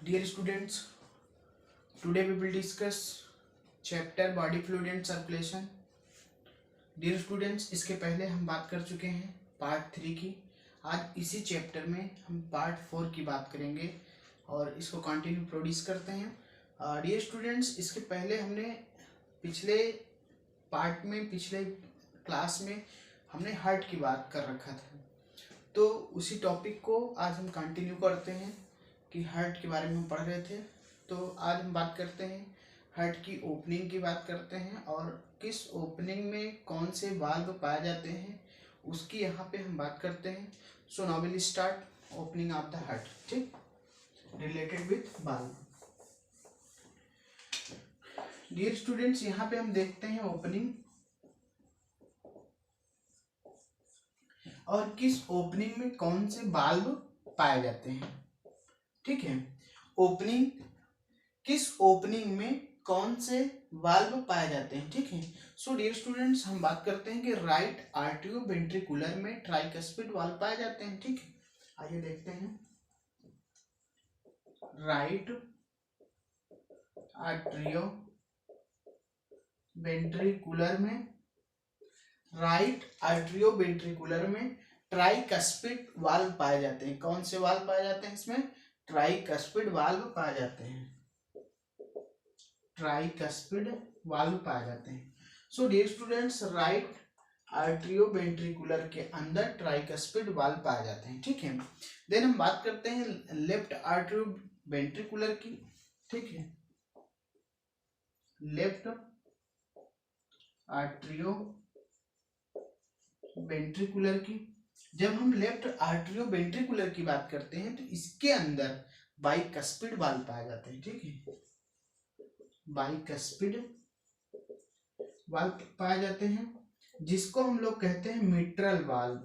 Dear students, today we will discuss chapter body fluid and circulation. Dear students, इसके पहले हम बात कर चुके हैं पार्ट 3 की। आज इसी चैप्टर में हम पार्ट 4 की बात करेंगे और इसको कंटिन्यू प्रोड्यूस करते हैं। डियर स्टूडेंट्स, इसके पहले हमने पिछले पार्ट में पिछले क्लास में हमने हार्ट की बात कर रखा था, तो उसी टॉपिक को आज हम कंटिन्यू करते हैं कि हार्ट के बारे में हम पढ़ रहे थे। तो आज हम बात करते हैं हार्ट की ओपनिंग की बात करते हैं और किस ओपनिंग में कौन से वाल्व पाए जाते हैं उसकी यहाँ पे हम बात करते हैं। So now will start opening of the heart, ठीक, related with valve. Dear students, यहाँ पे हम देखते हैं ओपनिंग और किस ओपनिंग में कौन से वाल्व पाए जाते हैं। ठीक है, ओपनिंग, किस ओपनिंग में कौन से वाल्व पाए जाते हैं। ठीक है, सो डियर स्टूडेंट्स, हम बात करते हैं कि राइट आर्टियो वेंट्रिकुलर में ट्राइकस्पिड वाल्व पाए जाते हैं। ठीक है, आइए देखते हैं। राइट आर्टियो वेंट्रिकुलर में ट्राइकस्पिड वाल्व पाए जाते हैं। कौन से वाल्व पाए जाते हैं इसमें? ट्राइकस्पिड वाल्व पाए जाते हैं। ट्राइकस्पिड वाल्व पाए जाते हैं। So dear students, right atrioventricular के अंदर ट्राइकस्पिड वाल्व पाए जाते हैं। ठीक है, देन हम बात करते हैं लेफ्ट आर्टियो वेंट्रिकुलर की। ठीक है, लेफ्ट आर्टियो वेंट्रिकुलर की। जब हम लेफ्ट आर्टियो वेंट्रिकुलर की बात करते हैं तो इसके अंदर बाइकस्पिड वाल्व पाए जाते हैं। ठीक है, बाइकस्पिड वाल्व पाए जाते हैं, जिसको हम लोग कहते हैं मिट्रल वाल्व।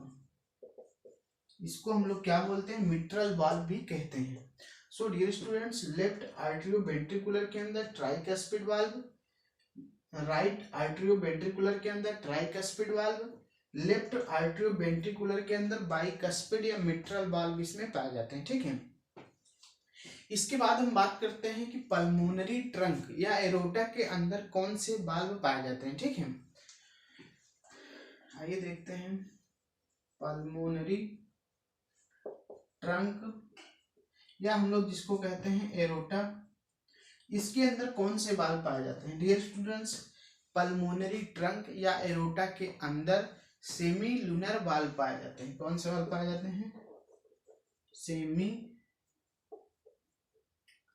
इसको हम लोग क्या बोलते हैं? मिट्रल वाल्व भी कहते हैं। So dear students, left atrioventricular के अंदर tricuspid valve, right atrioventricular के अंदर tricuspid valve, left atrioventricular के अंदर बाइकस्पिड या मिट्रल वाल्व इसमें पाए जाते हैं। ठीक है, इसके बाद हम बात करते हैं कि पल्मोनरी ट्रंक या एरोटा के अंदर कौन से वाल्व पाए जाते हैं। ठीक है, आइए देखते हैं। पल्मोनरी ट्रंक या हम लोग जिसको कहते हैं एरोटा, इसके अंदर कौन से वाल्व पाए जाते हैं? डियर स्टूडेंट्स, पल्मोनरी ट्रंक या एरोटा के अंदर सेमी लूनर वाल्व पाए जाते हैं। कौन से वाल्व पाए जाते हैं?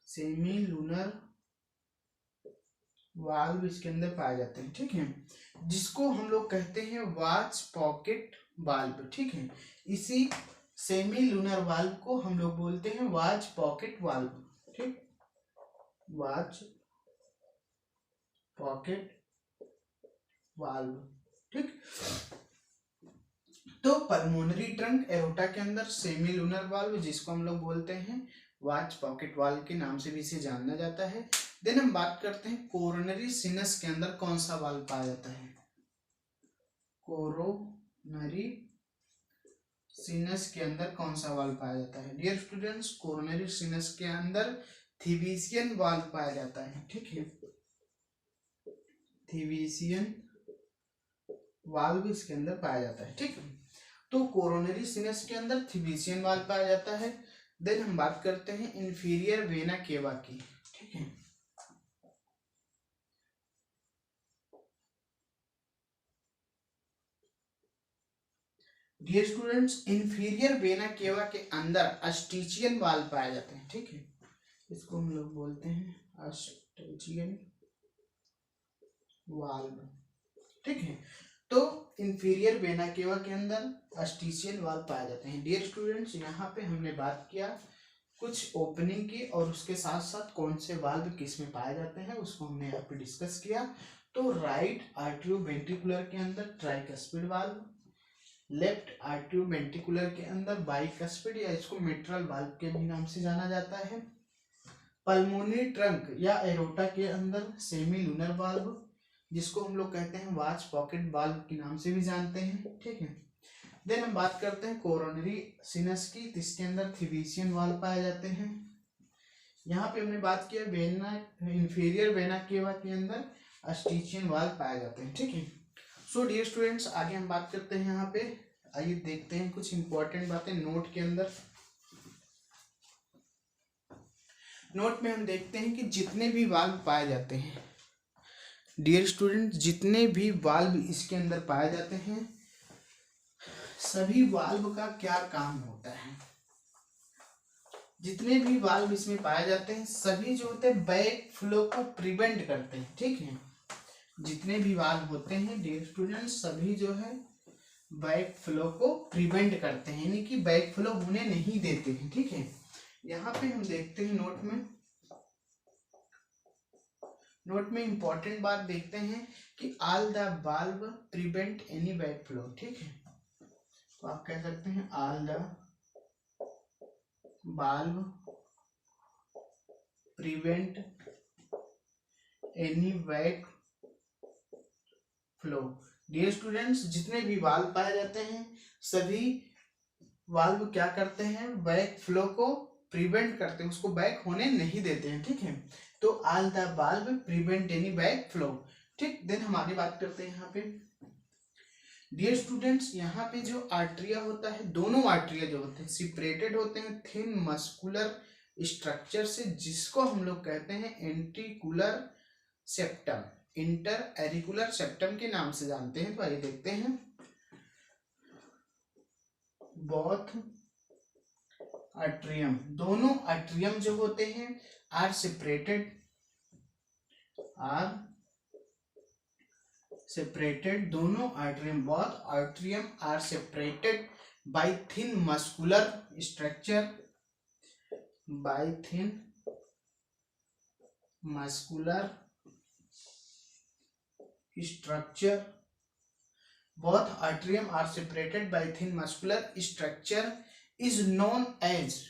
सेमी लूनर वाल्व इसके अंदर पाए जाते हैं। ठीक है, जिसको हम लोग कहते हैं वॉच पॉकेट वाल्व। ठीक है, इसी सेमी लूनर वाल्व को हम लोग बोलते हैं वॉच पॉकेट वाल्व। ठीक, वॉच पॉकेट वाल्व। ठीक, तो पल्मोनरी ट्रंक एरोटा के अंदर सेमी लूनर वाल्व, जिसको हम लोग बोलते हैं वॉच पॉकेट वाल्व के नाम से भी इसे जाना जाता है। देन हम बात करते हैं कोरोनरी सिनस के अंदर कौन सा वाल्व पाया जाता है। कोरोनरी सिनस के अंदर कौन सा वाल्व पाया जाता है? डियर स्टूडेंट्स, कोरोनरी सिनस के अंदर थिबीसियन वाल्व पाया जाता है। ठीक है, थिबीसियन वाल्व इसके अंदर पाया जाता है। ठीक है, तो कोरोनरी सिनस के अंदर थिबीसियन वाल्व पाया जाता है। देन हम बात करते हैं इंफीरियर वेना केवा की। ठीक है, dear students, inferior vena cava के अंदर अस्टिचियन वाल्व पाए जाते हैं। ठीक है, इसको हम लोग बोलते हैं अस्टिचियन वाल्व। ठीक है, तो इंफीरियर वेना केवा के अंदर अस्टिचियन वाल्व पाए जाते हैं। डियर स्टूडेंट्स, यहाँ पे हमने बात किया कुछ ओपनिंग की और उसके साथ साथ कौन से वाल्व किस में पाए जाते हैं उसको हमने यहाँ पे डिस्कस किया। तो राइट आर्टियो वेंट्रिकुलर के अंदर tricuspid valve, left atrioventricular के अंदर बाइकस्पिड या इसको मिट्रल वाल्व के भी नाम से जाना जाता है। पल्मोनरी ट्रंक या एरोटा के अंदर सेमी लूनर वाल्व, जिसको हम लोग कहते हैं वॉच पॉकेट वाल्व के नाम से भी जानते हैं। ठीक है, देन हम बात करते हैं कोरोनरी सिनस की, जिसके अंदर थिबीसियन वाल्व पाए जाते हैं। यहाँ पे हमने बात किया वेना, इंफीरियर वेना केवा के अंदर अस्टिचियन वाल्व पाए जाते हैं, ठीक है। सो डियर स्टूडेंट्स, आगे हम बात करते हैं यहाँ पे। आइए देखते हैं कुछ इंपॉर्टेंट बातें नोट के अंदर। नोट में हम देखते हैं कि जितने भी वाल्व पाए जाते हैं डियर स्टूडेंट, जितने भी वाल्व इसके अंदर पाए जाते हैं, सभी वाल्व का क्या काम होता है। जितने भी वाल्व इसमें पाए जाते हैं सभी जो होते हैं बैक फ्लो को प्रिवेंट करते हैं, ठीक है। जितने भी वाल्व होते हैं डियर स्टूडेंट्स, सभी जो है बैक फ्लो को प्रिवेंट करते हैं, यानी कि बैक फ्लो होने नहीं देते हैं, ठीक है। यहाँ पे हम देखते हैं नोट में इंपॉर्टेंट बात देखते हैं कि all the valve prevent any back flow, ठीक है। तो आप कह सकते हैं all the valve prevent any back flow. Dear students, जितने भी वाल्व पाए जाते हैं सभी वाल्व क्या करते हैं, बैक फ्लो को प्रिवेंट करते हैं, उसको बैक होने नहीं देते हैं, ठीक है। तो all the valve prevent any back flow, ठीक। देन हम आगे बात करते हैं यहाँ पे। डियर स्टूडेंट्स, यहाँ पे जो आर्टरिया होता है, दोनों आर्टरिया जो होते हैं सेपरेटेड होते हैं थिन मस्कुलर स्ट्रक्चर से, जिसको हम लोग कहते हैं एंट्रिकुलर सेप्टम, इंटर एरिकुलर सेप्टम के नाम से जानते हैं। तो आइए देखते हैं। बोथ आर्ट्रियम, दोनों आर्ट्रियम जो होते हैं आर सेपरेटेड दोनों atrium, both atrium are separated by thin muscular structure, by thin muscular structure. Both atrium are separated by thin muscular structure is known as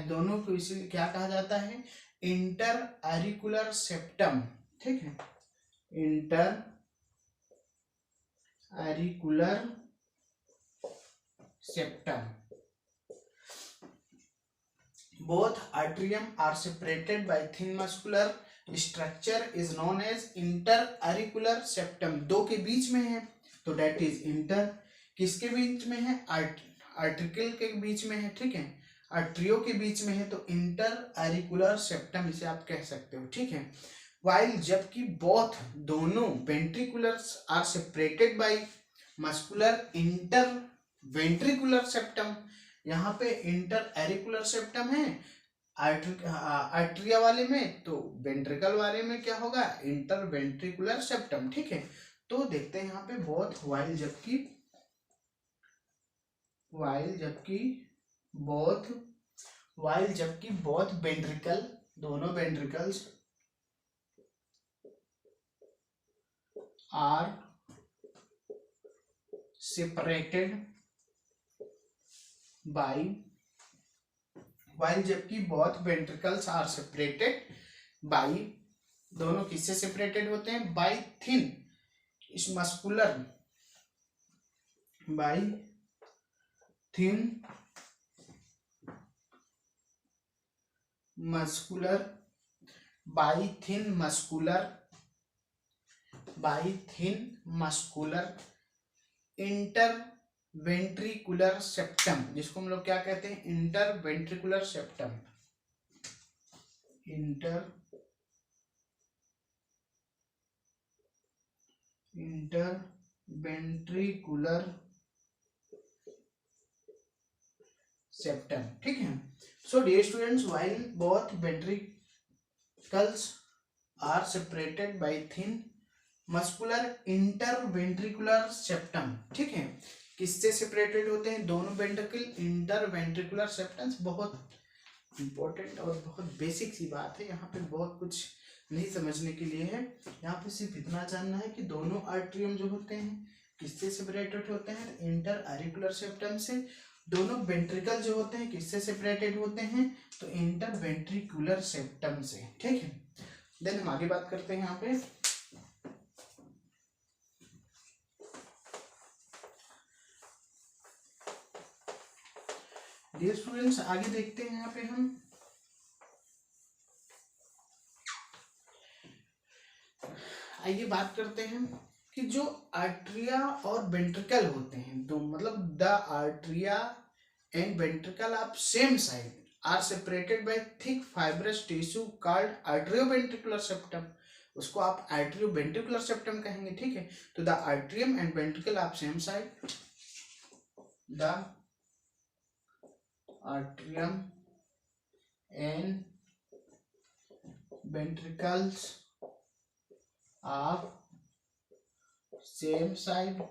दोनों को इसे क्या कहा जाता है, इंटर एरिकुलर सेप्टम, ठीक है। Inter auricular septum. Both atrium are separated by thin muscular structure is known as interauricular septum। दो के बीच में है तो that is inter, किसके बीच में है, आर्टिकल के बीच में है, ठीक है। आर्ट्रियो के बीच में है तो interauricular septum इसे आप कह सकते हो, ठीक है। while जबकि both दोनों ventriculars are separated by muscular interventricular septum, यहाँ पे इंटर एरिकुलर सेप्टम है आर्ट्रिया वाले में, तो वेंट्रिकल वाले में क्या होगा, इंटर वेंट्रिकुलर सेप्टम, ठीक है। तो देखते हैं यहाँ पे बोथ वाइल जबकि बोथ वेंट्रिकल, दोनों ventricles are separated by, while जबकि both ventricles are separated by, दोनों किससे सेपरेटेड होते हैं, by thin muscular, by thin muscular inter ventricular septum, जिसको हम लोग क्या कहते हैं, inter ventricular septum, inter ventricular septum, ठीक है। So dear students, while both ventricles are separated by thin muscular interventricular septum, ठीक है। किससे सेपरेटेड होते हैं, दोनों वेंट्रिकल, इंटरवेंट्रिकुलर सेप्टम्स। बहुत इंपॉर्टेंट और बहुत बेसिक सी बात है, यहाँ पे बहुत कुछ नहीं समझने के लिए है। यहाँ पे सिर्फ इतना जानना है कि दोनों आर्ट्रियम जो होते हैं किससे सेपरेटेड होते हैं, इंटर एरिकुलर सेप्टम से। दोनों वेंट्रिकल जो होते हैं किससे सेपरेटेड होते हैं, तो इंटर वेंट्रिकुलर सेप्टम से, ठीक है। देन हम आगे बात करते हैं यहाँ पे। डियर स्टूडेंट्स आगे देखते हैं यहाँ पे हम आइए बात करते हैं कि जो आर्टरिया और वेंट्रिकल होते हैं, दो मतलब the atria and ventricle of same side are separated by thick fibrous tissue called atrioventricular septum. उसको आप आर्टरियोवेंट्रिकुलर सेप्टम कहेंगे, ठीक है। तो the atrium and ventricle of same side, the atrium and ventricles of same side,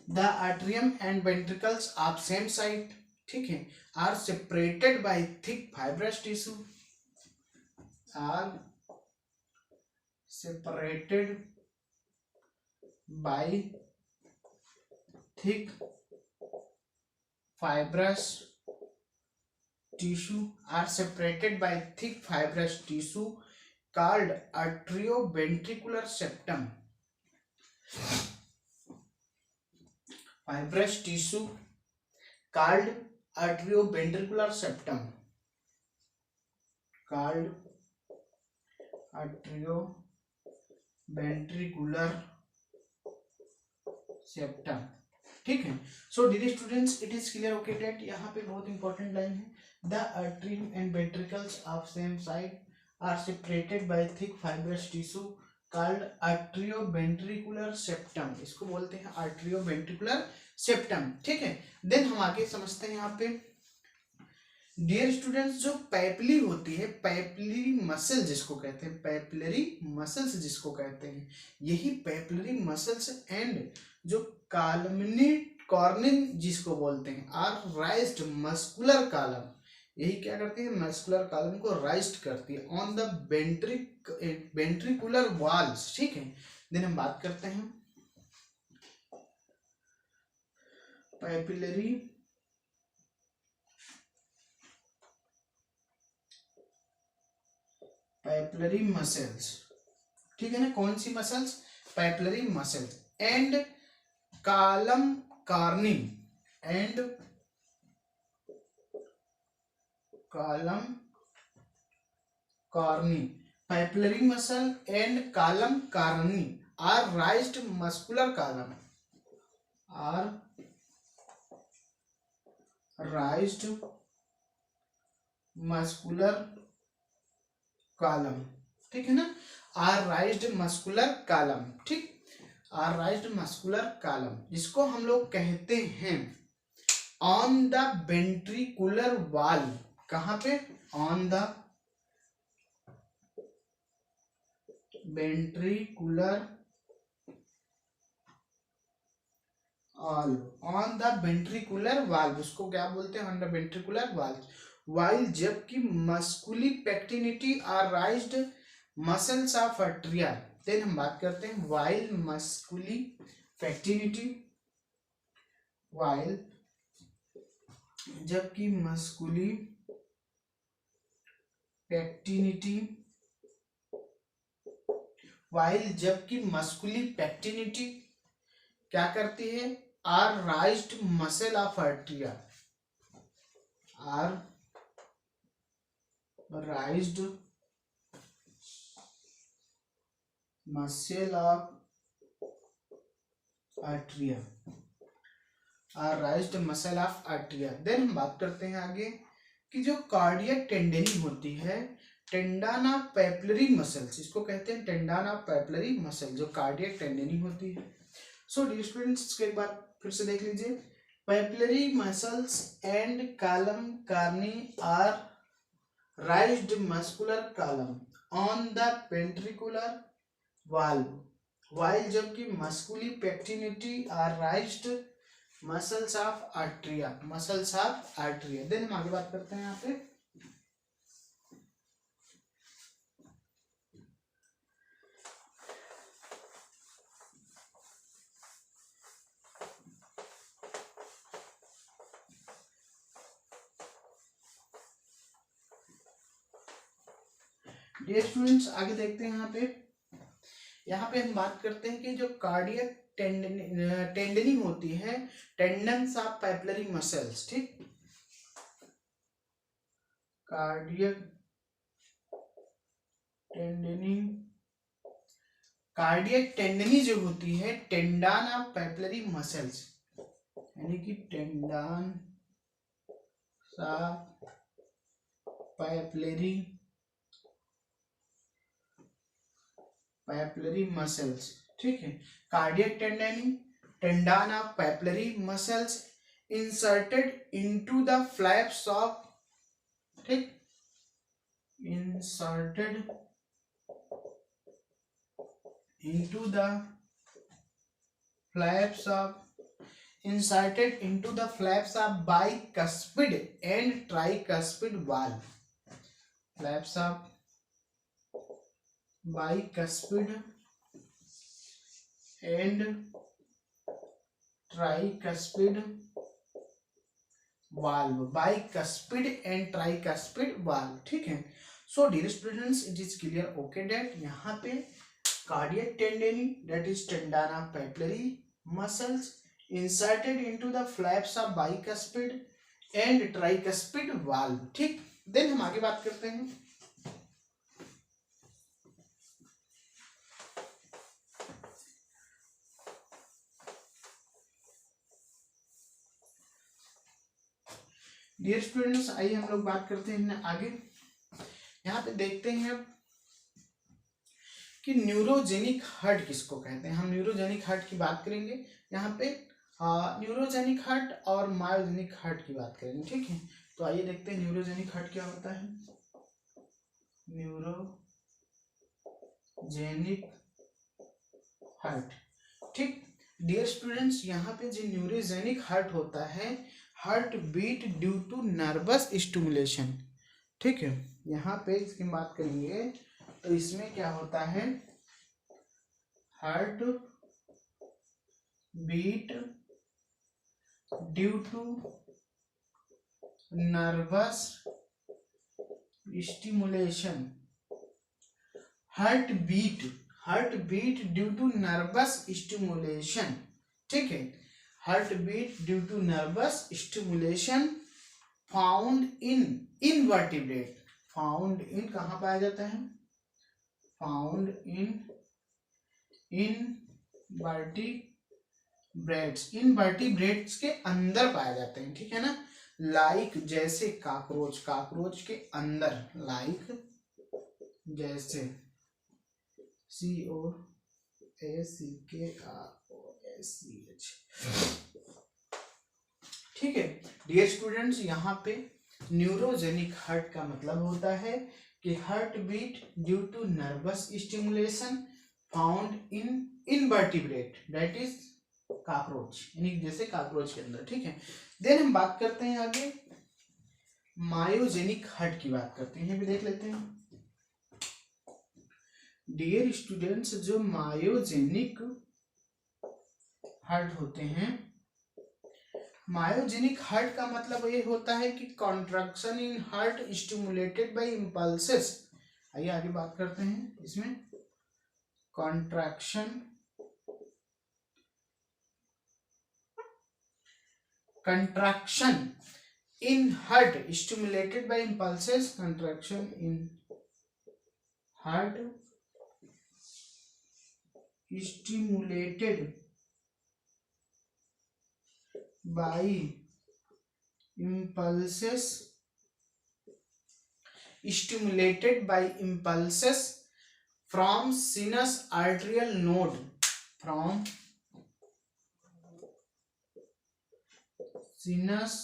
the atrium and ventricles of same side, ठीक है, are separated by thick fibrous tissue, are separated by thick fibrous tissue, are separated by thick fibrous tissue called atrioventricular septum. Fibrous tissue called atrioventricular septum, called atrioventricular septum, ठीक है। So dear students it is clear okay that. यहाँ पे बहुत important line है, the atrium and ventricles of same side are separated by thick fibrous tissue called atrioventricular septum. इसको बोलते हैं आर्टरियोवेंट्रिकुलर septum, ठीक है। देन हम आगे समझते हैं यहाँ पे डियर स्टूडेंट्स, जो पैपिली होती है, पैपिलरी मसल जिसको कहते हैं, पैपिलरी मसल्स जिसको कहते हैं, यही पैपिलरी मसल्स एंड जो कॉर्निन जिसको बोलते हैं आर राइज्ड मस्कुलर कॉलम, यही क्या करती है, मस्कुलर कॉलम को राइज्ड करती है ऑन द वेंट्रिकुलर वॉल्स, ठीक है। देन हम बात करते हैं पैपिलरी मसल्स, ठीक है ना। कौन सी muscles, papillary muscles and column carneae, and column carneae, papillary muscle and column carneae are raised muscular column, are raised muscular column, ठीक है ना, आर राइज्ड मस्कुलर कॉलम, ठीक, आर राइज्ड मस्कुलर कॉलम, जिसको हम लोग कहते हैं ऑन द वेंट्रिकुलर वॉल, कहां पे, on the ventricular wall, on the ventricular valve, उसको क्या बोलते हैं, on the ventricular valve, while जबकि musculi pectinati are raised muscles of atria. Then हम बात करते हैं वाइल मस्कुली पैक्टिनिटी, वाइल जबकि मस्कुली पैक्टिनिटी, वाइल जबकि मस्कुली पैक्टिनिटी क्या करती है, are raised muscle of atria, are raised muscle of atria, are raised muscle of atria. Then हम बात करते हैं आगे कि जो कार्डियक टेंडेनी होती है, टेंडन ऑफ पैपिलरी मसल्स, इसको कहते हैं टेंडन ऑफ पैपिलरी मसल, जो कार्डियक टेंडेनी होती है। सो डियर स्टूडेंट्स इसको एक बार फिर से देख लीजिए, papillary muscles and column carneae are raised muscular column on the ventricular valve, while जबकि musculi pectinati are raised muscles of atria, muscles of atria. Then हम आगे बात करते हैं यहाँ पे डियर स्टूडेंट्स, आगे देखते हैं यहाँ पे हम बात करते हैं कि जो कार्डियक टेंडनी होती है, टेंडन्स ऑफ पैपिलरी मसल्स, ठीक, कार्डियक टेंडनी, कार्डियक टेंडनी जो होती है टेंडन ऑफ पेपिलरी मसल्स, यानी कि टेंडन ऑफ पेपिलरी मसल्स, ठीक है। Cardiac tendineae, tendon of papillary muscles inserted into the flaps of, ठीक, inserted into the flaps of bicuspid and tricuspid valve, flaps of bicuspid and tricuspid valve, bicuspid and tricuspid valve, ठीक है। So dear students, it is clear okay that यहाँ पे cardiac tendon, that is tendon of papillary muscles inserted into the flaps of bicuspid and tricuspid valve, ठीक। Then हम आगे बात करते हैं डियर स्टूडेंट्स, आइए हम लोग बात करते हैं आगे। यहाँ पे देखते हैं कि न्यूरोजेनिक हार्ट किसको कहते हैं। हम न्यूरोजेनिक हार्ट की बात करेंगे यहाँ पे, न्यूरोजेनिक हार्ट और मायोजेनिक हार्ट की बात करेंगे, ठीक है। तो आइए देखते हैं न्यूरोजेनिक हार्ट क्या होता है। न्यूरोजेनिक हार्ट, ठीक। डियर स्टूडेंट्स, यहाँ पे जो न्यूरोजेनिक हार्ट होता है, heart beat due to nervous stimulation, ठीक है। यहाँ पे इसकी बात करेंगे तो इसमें क्या होता है, heart beat due to nervous stimulation, heart beat due to nervous stimulation, ठीक है। Heart beat due to nervous stimulation found in invertebrate, found in कहाँ पाया जाता है, फाउंड इन इनवर्टिब्रेट्स के अंदर पाए जाते हैं, ठीक है ना। लाइक जैसे काकरोच के अंदर, लाइक जैसे COACKROSCH, ठीक है। डियर स्टूडेंट्स, यहाँ पे न्यूरोजेनिक हार्ट का मतलब होता है कि heart beat due to nervous stimulation found in invertebrate, that is cockroach, यानी जैसे काकरोच के अंदर, ठीक है। देन हम बात करते हैं आगे मायोजेनिक हार्ट की बात करते हैं, भी देख लेते हैं। डियर स्टूडेंट्स, जो मायोजेनिक हार्ट होते हैं, मायोजेनिक हार्ट का मतलब ये होता है कि contraction in heart stimulated by impulses. आइए आगे बात करते हैं इसमें, contraction in heart stimulated by impulses, contraction in heart stimulated by impulses from sinus arterial node, from sinus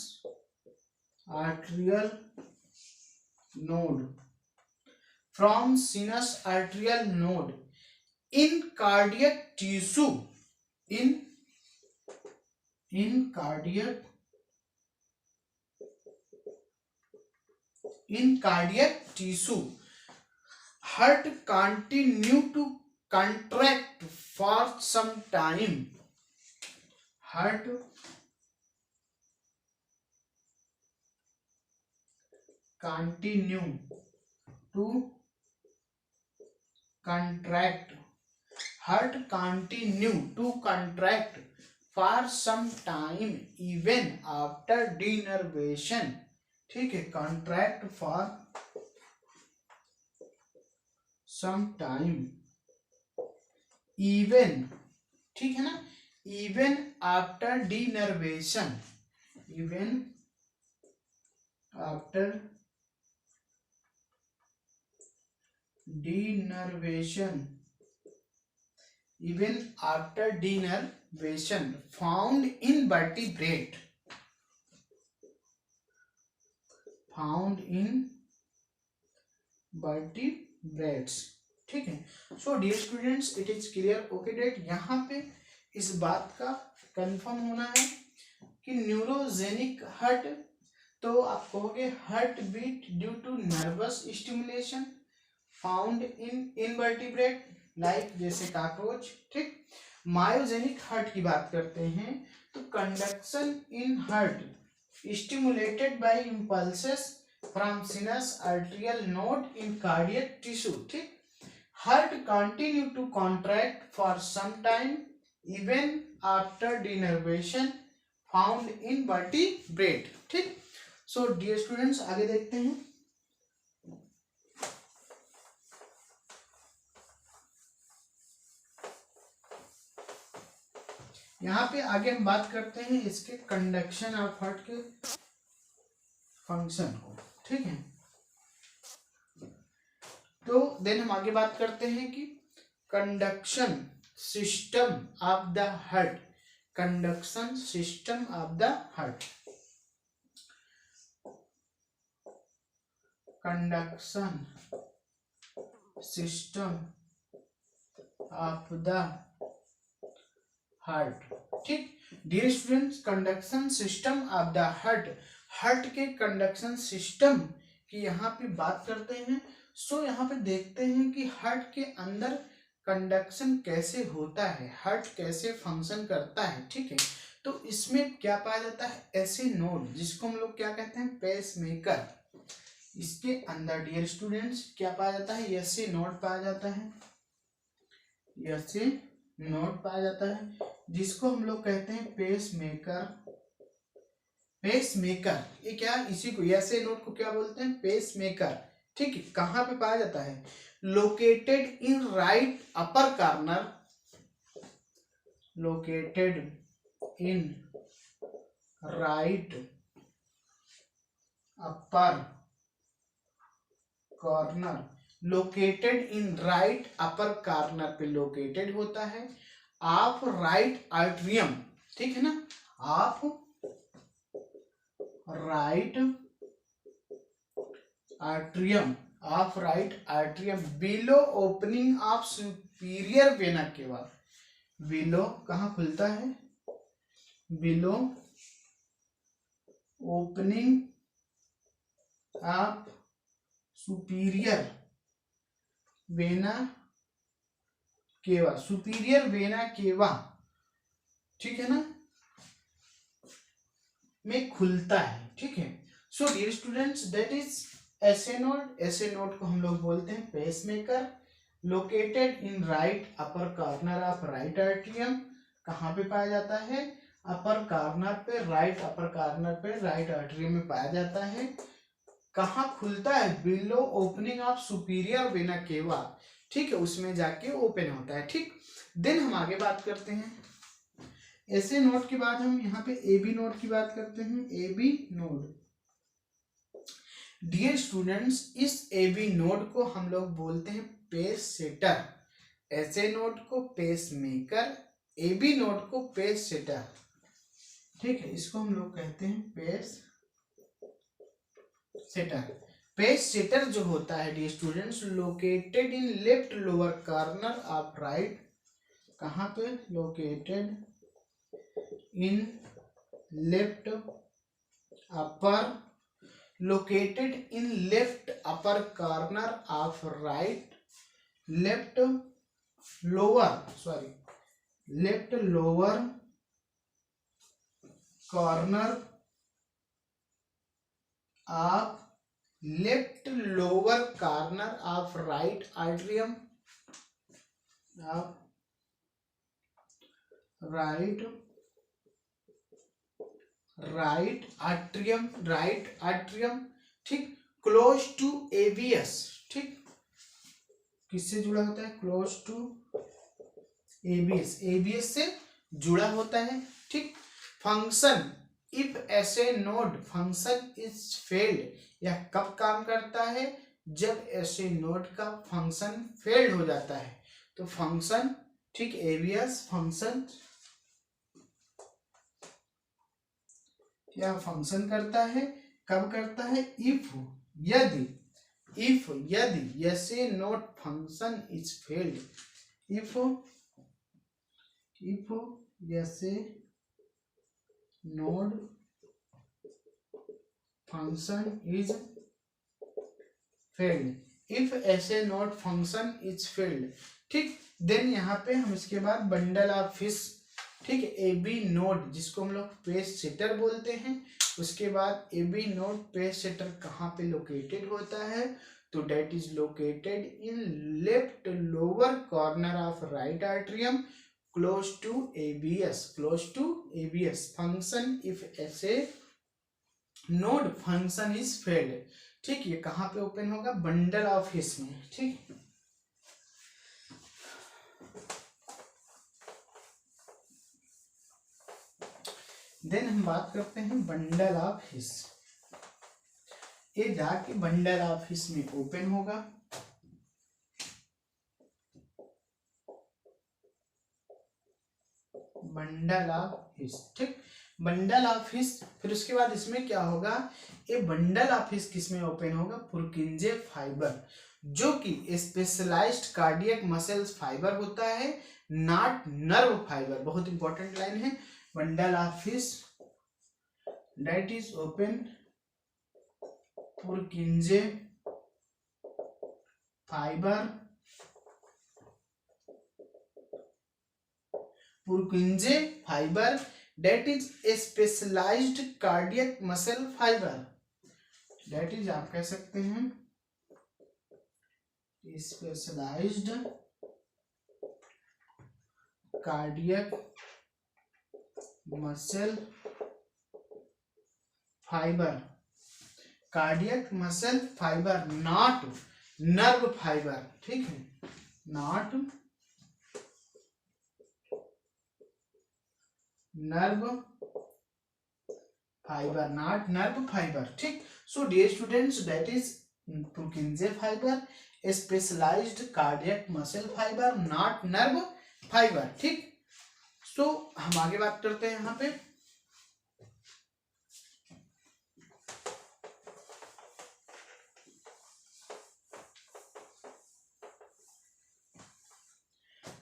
arterial node in cardiac tissue, in cardiac tissue, heart continue to contract for some time, heart continue to contract, heart continue to contract for some time even after denervation, ठीक है, contract for some time even, ठीक है ना, even after denervation, even after denervation, even after denervation found in vertebrate, found in vertebrates, ठीक है। So dear students, it is clear, okay that. यहाँ पे इस बात का कंफर्म होना है कि न्यूरोजेनिक हर्ट, तो आप कहोगे heart beat due to nervous stimulation found in invertebrate like जैसे काकरोच, ठीक। मायोजेनिक हार्ट की बात करते हैं तो conduction in heart stimulated by impulses from sinus arterial node in cardiac tissue, ठीक। Heart continue to contract for some time even after denervation found in vertebrate, ठीक। So dear students, आगे देखते हैं। यहाँ पे आगे हम बात करते हैं इसके कंडक्शन ऑफ हार्ट के फंक्शन को, ठीक है। तो देन हम आगे बात करते हैं कि conduction system of the heart, conduction system of the heart, conduction system of the heart, ठीक। Dear students, conduction system of the heart, heart के कंडक्शन सिस्टम की यहाँ पे बात करते हैं। सो यहाँ पे देखते हैं कि हार्ट के अंदर कंडक्शन कैसे होता है, हार्ट कैसे फंक्शन करता है, ठीक है। तो इसमें क्या पाया जाता है, ऐसे नोड जिसको हम लोग क्या कहते हैं, पेस मेकर। इसके अंदर डियर स्टूडेंट्स क्या पाया जाता है, ऐसे नोड पाया जाता है, ऐसे नोड पाया जाता है जिसको हम लोग कहते हैं पेस मेकर। पेस मेकर ये क्या, इसी को ऐसे नोड को क्या बोलते हैं, पेस मेकर, ठीक है। कहाँ पे पाया जाता है, located in right upper corner, located in right upper corner, located in right upper corner पे लोकेटेड होता है ऑफ राइट आर्टरियम, ठीक है ना, of right atrium, of right atrium below opening of superior vena cava, below कहाँ खुलता है, below opening of superior vena cava, superior vena cava, ठीक है ना, में खुलता है, ठीक है। So dear students, that is SA node, ऐसे नोड को हम लोग बोलते हैं pacemaker, located in right upper corner of right atrium. कहाँ पे पाया जाता है, अपर कॉर्नर पे, राइट अपर कॉर्नर पे राइट आर्टरियम में पाया जाता है। कहाँ खुलता है, below opening of superior vena cava, ठीक है, उसमें जाके ओपन होता है, ठीक। देन हम आगे बात करते हैं ऐसे नोड के बाद हम यहाँ पे ए बी नोड की बात करते हैं, A V node. Dear students, इस ए बी नोड को हम लोग बोलते हैं पेस सेटर, ऐसे नोड को pacemaker, A V node को पेस सेटर, ठीक है, इसको हम लोग कहते हैं पेस सेटर। पेस सेटर जो होता है dear students, located in left lower corner of right, कहाँ पे, located in left upper, located in left upper corner of right, left lower, sorry, left lower corner of, left lower corner of right atrium, of right right atrium, ठीक, close to AVS, ठीक, किससे जुड़ा होता है, close to एवियस से जुड़ा होता है, ठीक। फंक्शन, इफ ऐसे नोड फंक्शन इज फेल्ड, यह कब काम करता है, जब ऐसे नोड का फंक्शन फेल्ड हो जाता है। तो फंक्शन, ठीक, एवियस फंक्शन, यह फंक्शन करता है, कब करता है, इफ यदि S A node function is failed, if ऐसे node function is failed, if ऐसे नोड फंक्शन इज फेल्ड, ठीक। देन यहाँ पे हम इसके बाद बंडल ऑफ फिश, ठीक, ए बी नोड जिसको हम लोग पेज सेटर बोलते हैं, उसके बाद A V node pacesetter कहाँ पे लोकेटेड होता है, तो that is located in left lower corner of right atrium close to ABS function if ऐसे नोड फंक्शन इज फेल्ड, ठीक। ये कहाँ पे ओपन होगा, बंडल ऑफ हिस में, ठीक। देन हम बात करते हैं बंडल ऑफ हिस, ये जाके बंडल ऑफ हिस में ओपन होगा, बंडल ऑफ हिस, ठीक, बंडल ऑफ हिस। फिर उसके बाद इसमें क्या होगा, ये बंडल ऑफ हिस किसमें ओपन होगा, पुरकिंजे फाइबर, जो कि स्पेशलाइज्ड कार्डियक मसल्स फाइबर होता है, नॉट नर्व फाइबर। बहुत इंपॉर्टेंट लाइन है, bundle of his that is open पुरकिंजे fibre, पुरकिंजे fibre that is a specialized cardiac muscle fiber, that is आप कह सकते हैं specialized cardiac muscle fiber, cardiac muscle fiber, not nerve fiber, ठीक है, not nerve fibre, not nerve fibre, ठीक। So dear students, that is Purkinje fibre, specialised cardiac muscle fibre, not nerve fibre, ठीक। So हम आगे बात करते हैं यहाँ पे,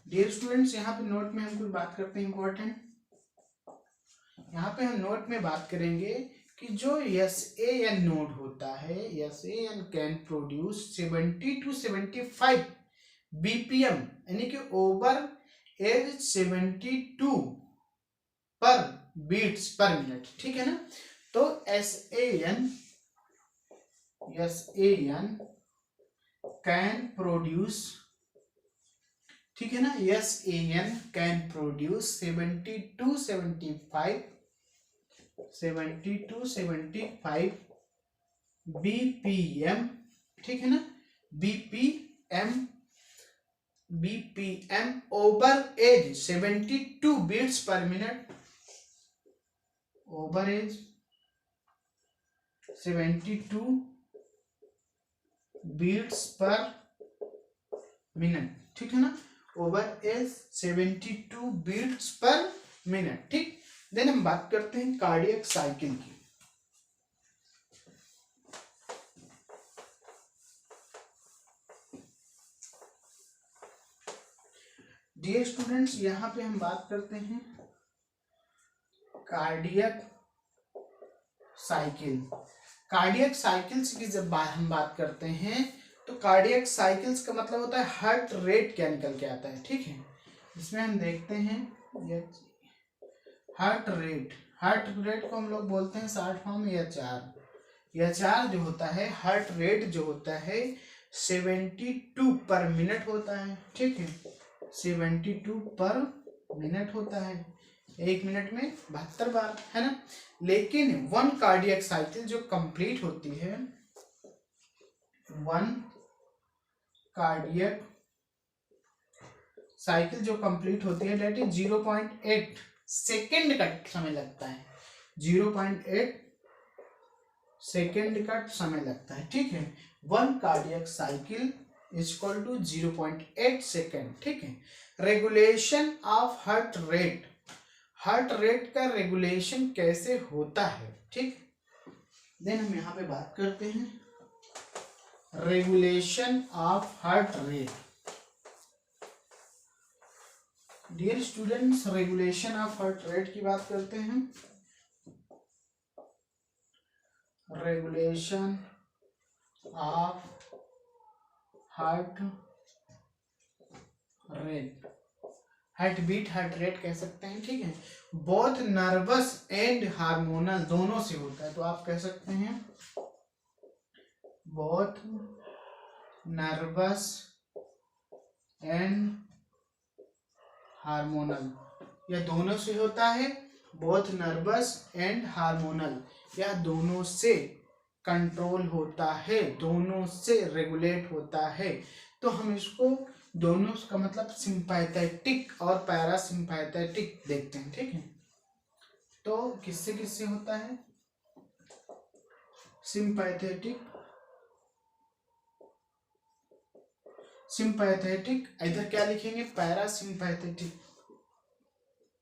डियर स्टूडेंट्स, यहाँ पे नोट में हम कुछ बात करते हैं इंपॉर्टेंट। यहाँ पे हम नोट में बात करेंगे कि जो SAN नोड होता है, SAN can produce 70 to 75 BPM, यानी कि ओवर एज 72 पर बीट्स पर मिनट, ठीक है ना। तो SAN कैन प्रोड्यूस, ठीक है ना, SAN can produce 70 to 75 BPM, ठीक है ना, BPM average 72 beats per minute, average 72 beats per minute, ठीक है ना, average 72 beats per minute, ठीक। देन हम बात करते हैं कार्डियक साइकिल की। डियर स्टूडेंट्स, यहां पे हम बात करते हैं कार्डियक साइकिल। कार्डियक साइकिल्स की जब हम बात करते हैं तो कार्डियक साइकिल्स का मतलब होता है हार्ट रेट क्या निकल के आता है, ठीक है। इसमें हम देखते हैं हार्ट रेट को हम लोग बोलते हैं शॉर्ट फॉर्म HR जो होता है, हार्ट रेट जो होता है 72 पर मिनट होता है, ठीक है, 72 पर मिनट होता है। 1 मिनट में 72 बार, है ना। लेकिन 1 कार्डियक साइकिल जो कंप्लीट होती है, 1 कार्डियक साइकिल जो कंप्लीट होती है डेट इज 0.8 सेकेंड का समय लगता है, 0.8 सेकेंड का समय लगता है, ठीक है। 1 cardiac cycle is equal to 0.8 second, ठीक है। Regulation of heart rate, heart rate का रेगुलेशन कैसे होता है, ठीक। देन हम यहाँ पे बात करते हैं regulation of heart rate. Dear students, regulation of heart rate की बात करते हैं। Regulation of heart rate, heart beat, heart rate कह सकते हैं, ठीक है। बोथ नर्वस एंड हार्मोनल दोनों से होता है, तो आप कह सकते हैं बोथ नर्वस एंड हार्मोनल, यह दोनों से होता है। बोथ नर्वस एंड हार्मोनल, यह दोनों से कंट्रोल होता है, दोनों से रेगुलेट होता है। तो हम इसको दोनों का मतलब सिंपैथेटिक और पैरासिम्पैथेटिक देखते हैं, ठीक है। तो किससे किससे होता है? सिंपैथेटिक, सिंपैथेटिक इधर क्या लिखेंगे? पैरासिम्पैथेटिक,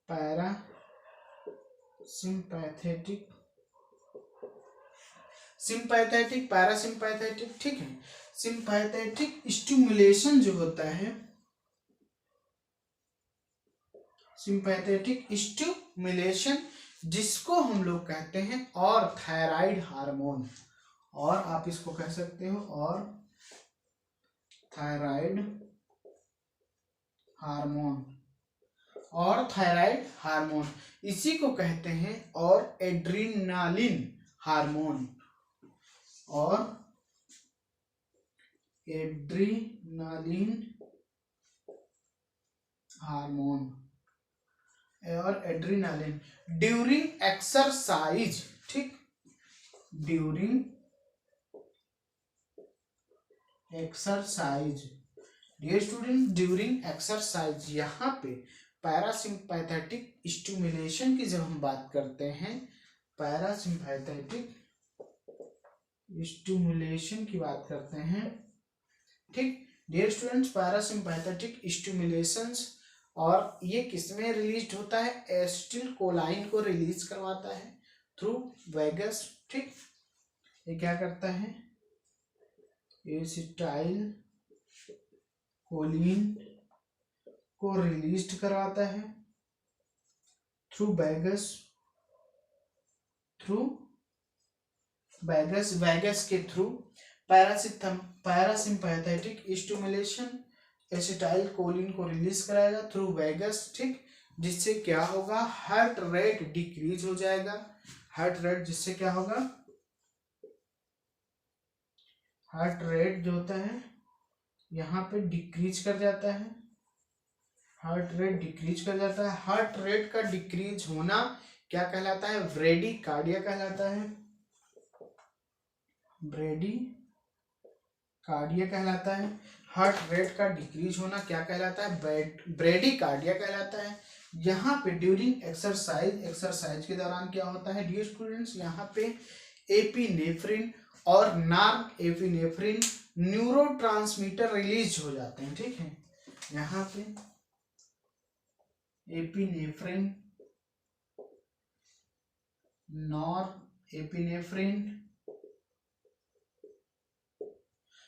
पैरासिम्पैथेटिक, सिंपैथेटिक, पैरासिम्पैथेटिक, ठीक है। सिंपैथेटिक स्टिमुलेशन जो होता है, सिंपैथेटिक स्टिमुलेशन जिसको हम लोग कहते हैं और थायराइड हार्मोन, और आप इसको कह सकते हो और थायराइड हार्मोन, और थायराइड हार्मोन इसी को कहते हैं और एड्रीनालिन हार्मोन, और एड्रीनालिन हार्मोन और एड्रीनालिन ड्यूरिंग एक्सरसाइज, ठीक, during exercise. Dear student, during exercise, यहाँ पे पैरासिम्पैथेटिक स्टिमुलेशन की जब हम बात करते हैं, पैरासिम्पैथेटिक स्टिमुलेशन की बात करते हैं, ठीक। डियर स्टूडेंट्स, पैरासिम्पैथेटिक स्टिमुलेशंस, और ये किसमें रिलीज होता है? एसिटिल कोलाइन को रिलीज करवाता है थ्रू वेगस, ठीक। ये क्या करता है? एसिटाइल कोलिन को रिलीज करवाता है थ्रू वेगस, वेगस के through. Parasympathetic stimulation acetyl choline को रिलीज कराएगा थ्रू वेगस, ठीक, जिससे क्या होगा? हार्ट रेट डिक्रीज हो जाएगा। हार्ट रेट जिससे क्या होगा? हार्ट रेट जो होता है यहाँ पे डिक्रीज कर जाता है, हार्ट रेट डिक्रीज कर जाता है। हार्ट रेट का डिक्रीज होना क्या कहलाता है? ब्रेडी कार्डिया कहलाता है, ब्रेडी कार्डिया कहलाता है। हार्ट रेट का डिक्रीज होना क्या कहलाता है? ब्रेडी कार्डिया कहलाता है। यहाँ पे ड्यूरिंग एक्सरसाइज, एक्सरसाइज के दौरान क्या होता है डियर स्टूडेंट्स? यहाँ पे एपिनेफ्रिन और नॉर एपिनेफ्रिन न्यूरोट्रांसमीटर रिलीज हो जाते हैं, ठीक है। यहाँ पे epinephrine, nor epinephrine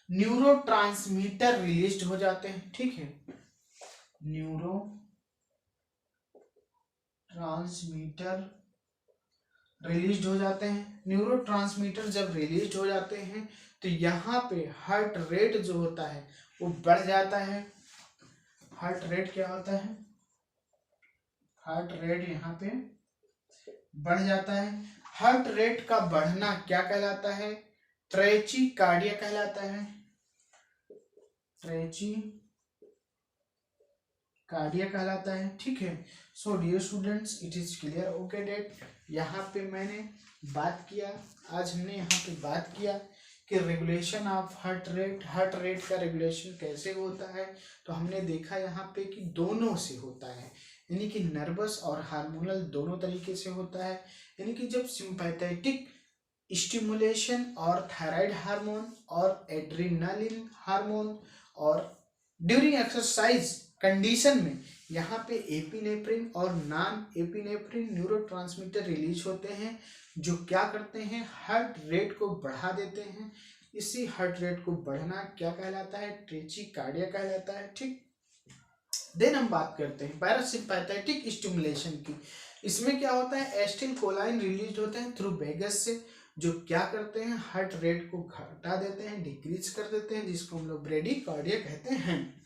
neurotransmitter release हो जाते हैं, ठीक है। न्यूरो ट्रांसमीटर रिलीज हो जाते हैं। न्यूरोट्रांसमीटर जब रिलीज हो जाते हैं तो यहाँ पे हार्ट रेट जो होता है वो बढ़ जाता है। हार्ट रेट क्या होता है? हार्ट रेट यहाँ पे बढ़ जाता है। हार्ट रेट का बढ़ना क्या कहलाता है? ट्रेची कार्डिया कहलाता है, ट्रेची कार्डिया कहलाता है। ठीक है, so dear students, it is clear okay that. यहाँ पे मैंने बात किया, आज हमने यहाँ पे बात किया कि रेगुलेशन ऑफ हार्ट रेट का रेगुलेशन कैसे होता है। तो हमने देखा यहाँ पे कि दोनों से होता है, यानी कि नर्वस और हार्मोनल दोनों तरीके से होता है। यानी कि जब सिंपैथेटिक स्टिमुलेशन और थायराइड हार्मोन और एड्रेनालिन हार्मोन और ड्यूरिंग एक्सरसाइज कंडीशन में यहाँ पे एपिनेफ्रिन और नॉन एपिनेफ्रिन न्यूरोट्रांसमीटर रिलीज होते हैं, जो क्या करते हैं, हार्ट रेट को बढ़ा देते हैं। इसी हार्ट रेट को बढ़ना क्या कहलाता है, ट्रेचिकार्डिया कहलाता है। ठीक, देन हम बात करते हैं पैरासिम्पैथेटिक स्टिमुलेशन की। इसमें क्या होता है, एस्टिल कोलाइन रिलीज होते हैं थ्रू वेगस से, जो क्या करते हैं, हार्ट रेट को घटा देते हैं, डिक्रीज कर देते हैं, जिसको हम लोग ब्रेडिकार्डिया कहते हैं।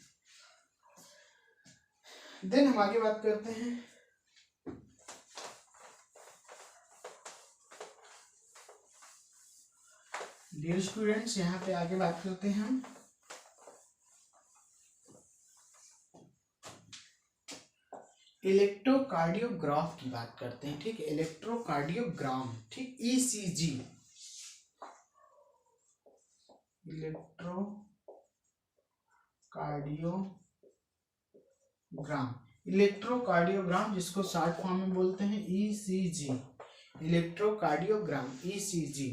देन हम आगे बात करते हैं डियर स्टूडेंट्स, यहाँ पे आगे बात करते हैं हम इलेक्ट्रोकार्डियोग्राफ की बात करते हैं। ठीक है, इलेक्ट्रोकार्डियोग्राम, ठीक, ईसीजी, इलेक्ट्रोकार्डियोग्राम जिसको शॉर्ट फॉर्म में बोलते हैं ईसीजी, इलेक्ट्रोकार्डियोग्राम ईसीजी।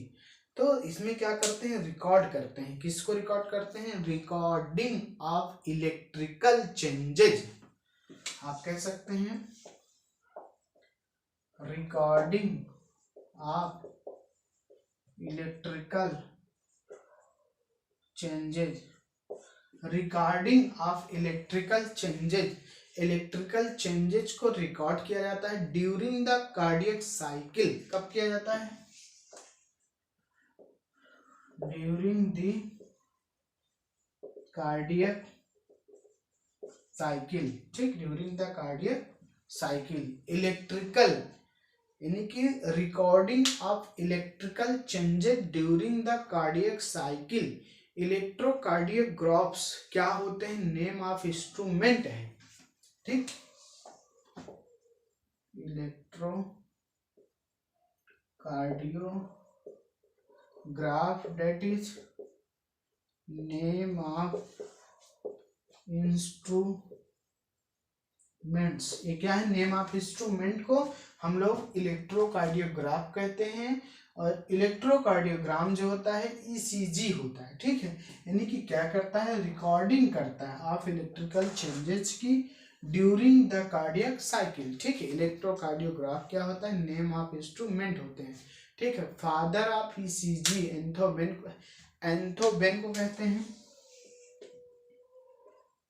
तो इसमें क्या करते हैं, रिकॉर्ड करते हैं, किसको रिकॉर्ड करते हैं, रिकॉर्डिंग ऑफ इलेक्ट्रिकल चेंजेज। आप कह सकते हैं recording of electrical changes, recording of electrical changes. Electrical changes को रिकॉर्ड किया जाता है ड्यूरिंग द कार्डियक साइकिल। कब किया जाता है, ड्यूरिंग द कार्डियक साइकिल। ठीक, during the cardiac cycle electrical, यानी कि recording of electrical changes during the cardiac cycle. Electrocardiographs क्या होते हैं, नेम ऑफ इंस्ट्रूमेंट है। ठीक, electrocardiograph that is name of instruments. ये क्या है, नेम ऑफ इंस्ट्रूमेंट को हम लोग इलेक्ट्रोकार्डियोग्राफ कहते हैं। और इलेक्ट्रोकार्डियोग्राम जो होता है ईसीजी होता है। ठीक है, यानी कि क्या करता है, रिकॉर्डिंग करता है ऑफ इलेक्ट्रिकल चेंजेस की ड्यूरिंग द कार्डियक साइकिल। ठीक है, इलेक्ट्रोकार्डियोग्राफ क्या होता है, नेम ऑफ इंस्ट्रूमेंट होते हैं। ठीक है, फादर ऑफ ईसीजी एंथोबेन को कहते हैं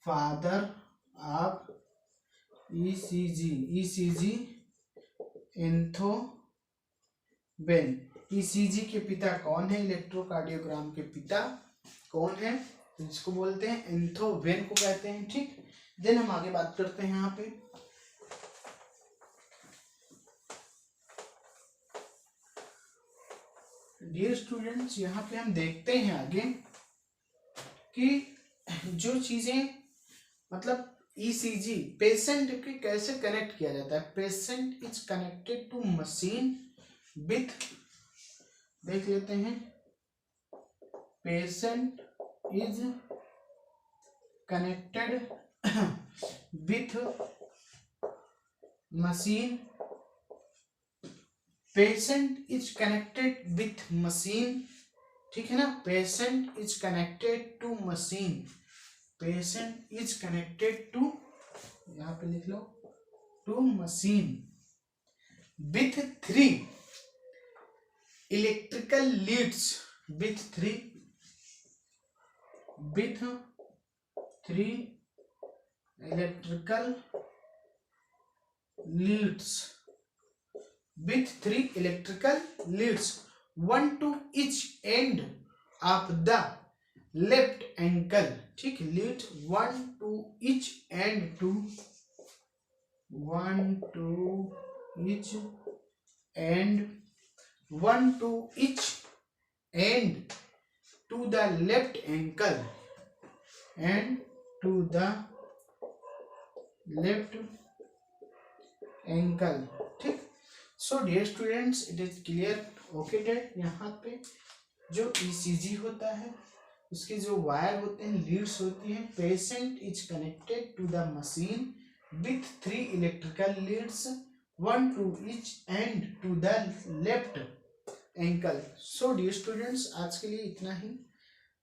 फादर ऑफ ईसीजी एंथोबेन। ईसीजी के पिता कौन है, इलेक्ट्रोकार्डियोग्राम के पिता कौन है, जिसको बोलते हैं एंथोबेन को कहते हैं। ठीक, देन हम आगे बात करते हैं यहाँ पे डियर स्टूडेंट्स, यहाँ पे हम देखते हैं आगे कि जो चीजें मतलब ईसीजी पेशेंट के कैसे कनेक्ट किया जाता है। Patient is connected to machine with, देख लेते हैं, patient is connected with machine, patient is connected with machine. ठीक है ना, patient is connected to machine, patient is connected to, यहां पे लिख लो, to machine with 3 electrical leads, with 3 electrical leads, with 3 electrical leads, one to each end of the left ankle. ठीक, lead one to each end to one to each end to the left ankle and to the left ankle. ठीक। So dear students, it is clear. Okay that, यहाँ पे जो ECG होता है उसके जो wire होते हैं, लीड्स होती हैं, patient is connected to the machine with 3 electrical leads, 1 to each end to the left ankle। So dear students, आज के लिए इतना ही।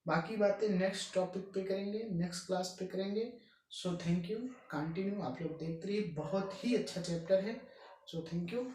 बाकी बातें नेक्स्ट टॉपिक पे करेंगे, नेक्स्ट क्लास पे करेंगे। So thank you. कंटिन्यू आप लोग देखते रहिए, बहुत ही अच्छा चैप्टर है। So thank you.